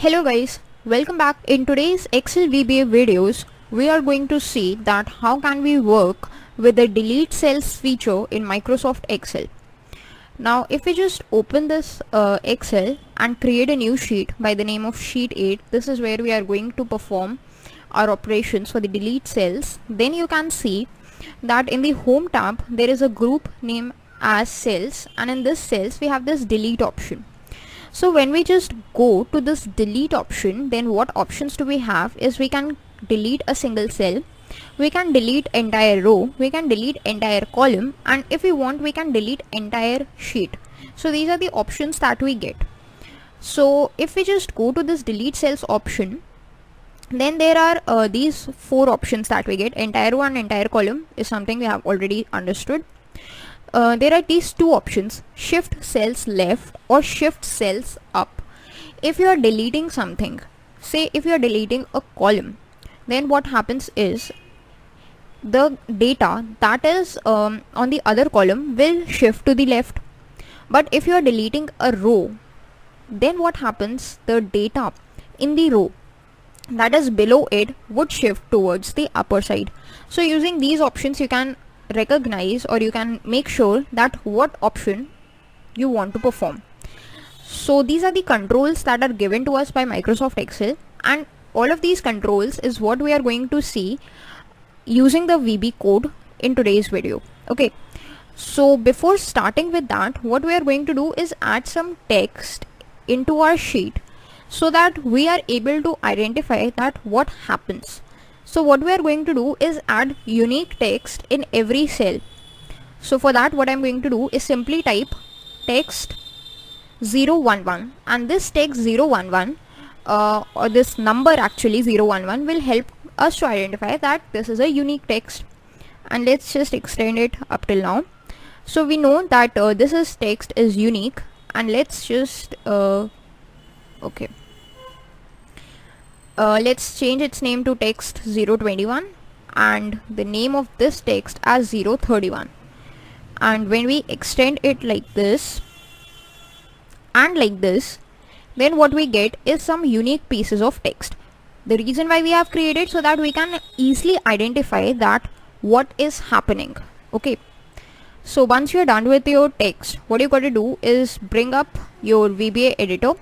Hello guys, welcome back. In today's Excel VBA videos, we are going to see that how can we work with the delete cells feature in Microsoft Excel. Now if we just open this Excel and create a new sheet by the name of sheet 8, this is where we are going to perform our operations for the delete cells. Then you can see that in the home tab there is a group name as cells, and in this cells we have this delete option. So when we just go to this delete option, then what options do we have is we can delete a single cell, we can delete entire row, we can delete entire column, and if we want we can delete entire sheet. So these are the options that we get. So if we just go to this delete cells option, then there are these four options that we get. Entire row and entire column is something we have already understood. There are these two options, shift cells left or shift cells up. If you are deleting something, say if you are deleting a column, then what happens is the data that is on the other column will shift to the left. But if you are deleting a row, then what happens, the data in the row that is below it would shift towards the upper side. So using these options you can recognize or you can make sure that what option you want to perform. So these are the controls that are given to us by Microsoft Excel, and all of these controls is what we are going to see using the VB code in today's video. Okay, so before starting with that, what we are going to do is add some text into our sheet so that we are able to identify that what happens. So what we are going to do is add unique text in every cell. So for that what I am going to do is simply type text 011, and this text 011 or this number actually 011 will help us to identify that this is a unique text. And let's just extend it up till now. So we know that this is text is unique, and let's just let's change its name to text 021 and the name of this text as 031. And when we extend it like this and like this, then what we get is some unique pieces of text. The reason why we have created so that we can easily identify that what is happening. Okay, so once you're done with your text, what you got to do is bring up your VBA editor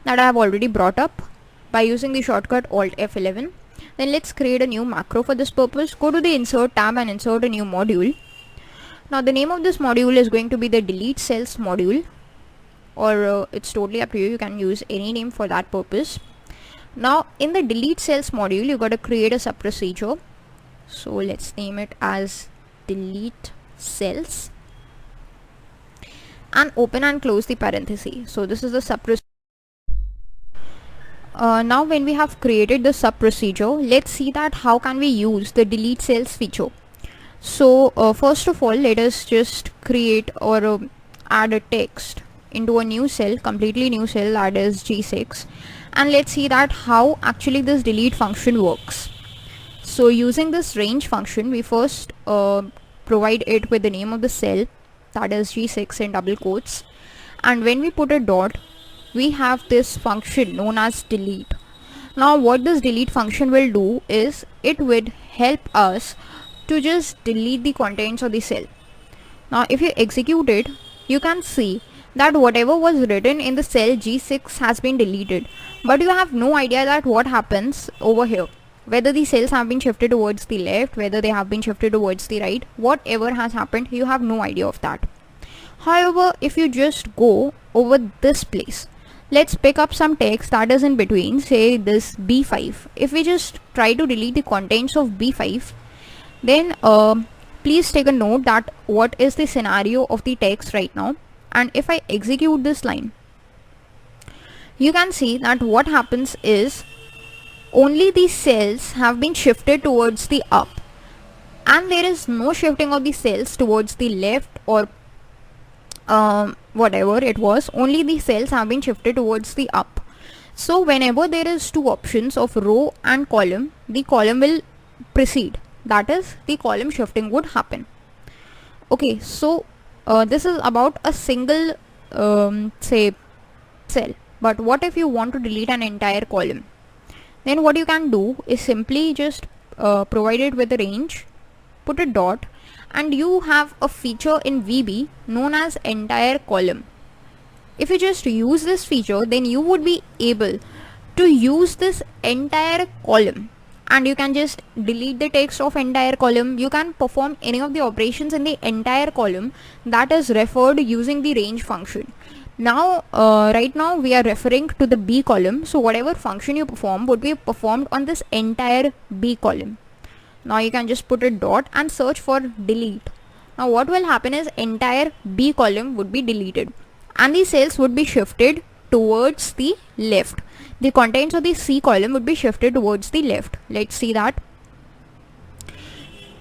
that I have already brought up by using the shortcut Alt F11. Then let's create a new macro for this purpose. Go to the insert tab and insert a new module. Now the name of this module is going to be the delete cells module, or it's totally up to you, you can use any name for that purpose. Now in the delete cells module you got to create a sub procedure. So let's name it as delete cells and open and close the parenthesis. So this is the sub procedure. Now when we have created the sub procedure, let's see that how can we use the delete cells feature. So first of all, let us just create or add a text into a new cell, completely new cell, that is G6, and let's see that how actually this delete function works. So using this range function, we first provide it with the name of the cell, that is G6 in double quotes, and when we put a dot, we have this function known as delete. Now what this delete function will do is it would help us to just delete the contents of the cell. Now if you execute it, you can see that whatever was written in the cell G6 has been deleted, but you have no idea that what happens over here, whether the cells have been shifted towards the left, whether they have been shifted towards the right, whatever has happened, you have no idea of that. However, if you just go over this place, let's pick up some text that is in between, say this B5. If we just try to delete the contents of B5, then please take a note that what is the scenario of the text right now. And if I execute this line, you can see that what happens is only the cells have been shifted towards the up, and there is no shifting of the cells towards the left or whatever it was, only the cells have been shifted towards the up. So whenever there is two options of row and column, the column will precede, that is the column shifting would happen. Okay, so this is about a single say cell. But what if you want to delete an entire column? Then what you can do is simply just provide it with a range, put a dot, and you have a feature in VB known as entire column. If you just use this feature, then you would be able to use this entire column, and you can just delete the text of entire column. You can perform any of the operations in the entire column that is referred using the range function. Now right now we are referring to the B column, so whatever function you perform would be performed on this entire B column. Now you can just put a dot and search for delete. Now what will happen is entire B column would be deleted and the cells would be shifted towards the left. The contents of the C column would be shifted towards the left. Let's see that.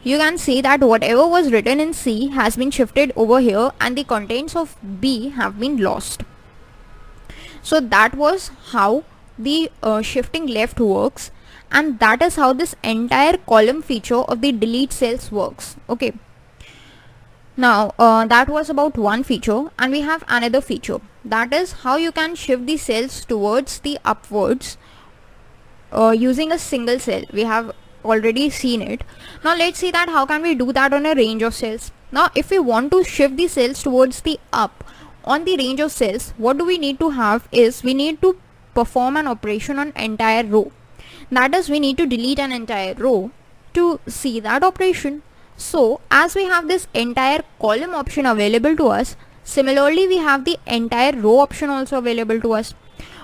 You can see that whatever was written in C has been shifted over here and the contents of B have been lost. So that was how the shifting left works, and that is how this entire column feature of the delete cells works. Okay. Now that was about one feature, and we have another feature, that is how you can shift the cells towards the upwards using a single cell. We have already seen it. Now let's see that how can we do that on a range of cells. Now if we want to shift the cells towards the up on the range of cells, what do we need to have is we need to perform an operation on entire row. That is, we need to delete an entire row to see that operation. So as we have this entire column option available to us, similarly we have the entire row option also available to us.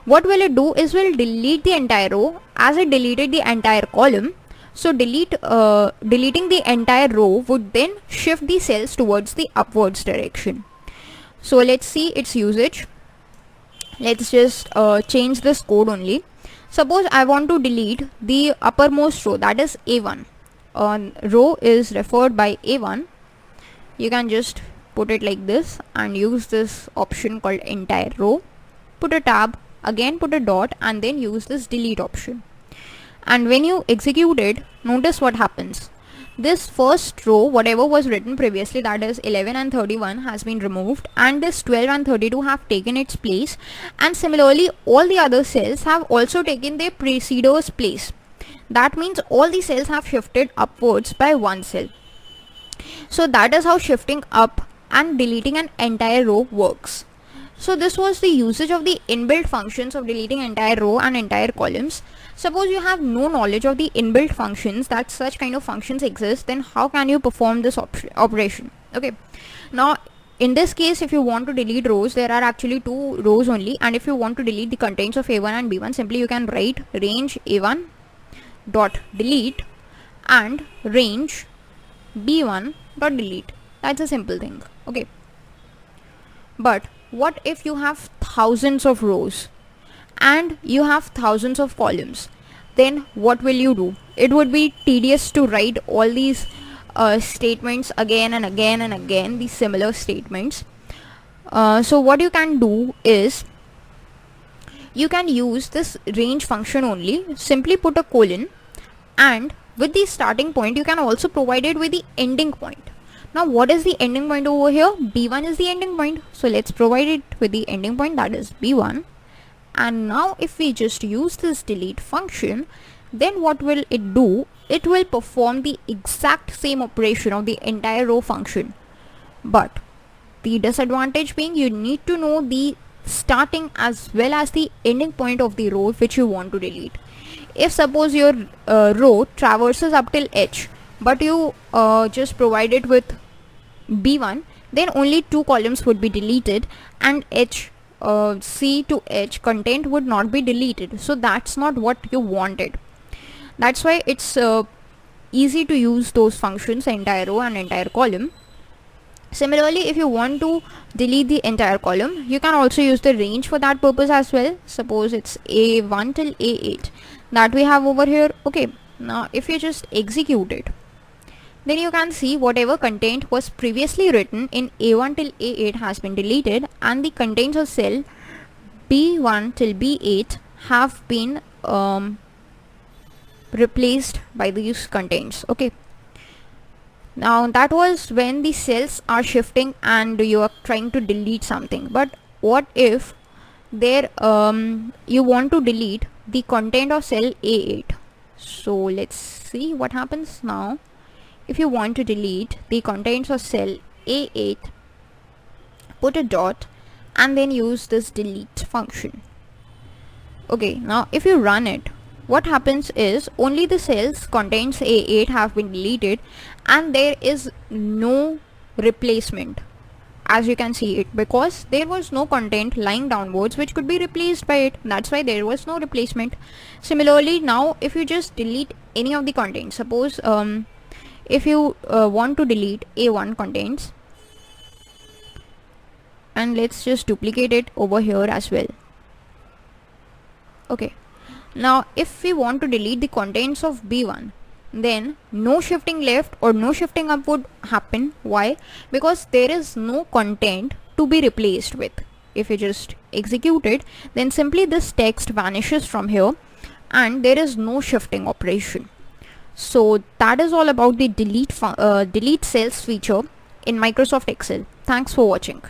What will it do is will delete the entire row as it deleted the entire column. So deleting the entire row would then shift the cells towards the upwards direction. So let's see its usage. Let's just change this code only. Suppose I want to delete the uppermost row, that is A1. Row is referred by A1. You can just put it like this and use this option called entire row. Put a tab, again put a dot, and then use this delete option. And when you execute it, notice what happens. This first row, whatever was written previously, that is 11 and 31, has been removed, and this 12 and 32 have taken its place, and similarly all the other cells have also taken their preceders' place. That means all the cells have shifted upwards by one cell. So that is how shifting up and deleting an entire row works. So this was the usage of the inbuilt functions of deleting entire row and entire columns. Suppose you have no knowledge of the inbuilt functions, that such kind of functions exist, then how can you perform this operation? Okay. Now in this case, if you want to delete rows, there are actually two rows only, and if you want to delete the contents of A1 and B1, simply you can write range A1 dot delete and range B1 dot delete. That's a simple thing. Okay. But what if you have thousands of rows and you have thousands of columns? Then what will you do? It would be tedious to write all these statements again and again and again, these similar statements. So what you can do is you can use this range function only. Simply put a colon, and with the starting point you can also provide it with the ending point. Now what is the ending point over here? B1 is the ending point. So let's provide it with the ending point, that is B1. And now if we just use this delete function, then what will it do? It will perform the exact same operation of the entire row function. But the disadvantage being you need to know the starting as well as the ending point of the row which you want to delete. If suppose your row traverses up till H, but you just provide it with B1, then only two columns would be deleted, and C to H content would not be deleted. So that's not what you wanted. That's why it's easy to use those functions, entire row and entire column. Similarly, if you want to delete the entire column, you can also use the range for that purpose as well. Suppose it's A1 till A8 that we have over here. Okay, now if you just execute it, then you can see whatever content was previously written in A1 till A8 has been deleted, and the contents of cell B1 till B8 have been replaced by these contents. Okay. Now that was when the cells are shifting and you are trying to delete something. But what if there you want to delete the content of cell A8. So let's see what happens now. If you want to delete the contents of cell A8, put a dot and then use this delete function. Okay, now if you run it, what happens is only the cells contains A8 have been deleted and there is no replacement, as you can see it, because there was no content lying downwards which could be replaced by it. That's why there was no replacement. Similarly, now if you just delete any of the contents, suppose if you want to delete A1 contents, and let's just duplicate it over here as well. Okay, now if we want to delete the contents of B1, then no shifting left or no shifting up would happen. Why? Because there is no content to be replaced with. If you just execute it, then simply this text vanishes from here and there is no shifting operation. So that is all about the delete cells feature in Microsoft Excel. Thanks for watching.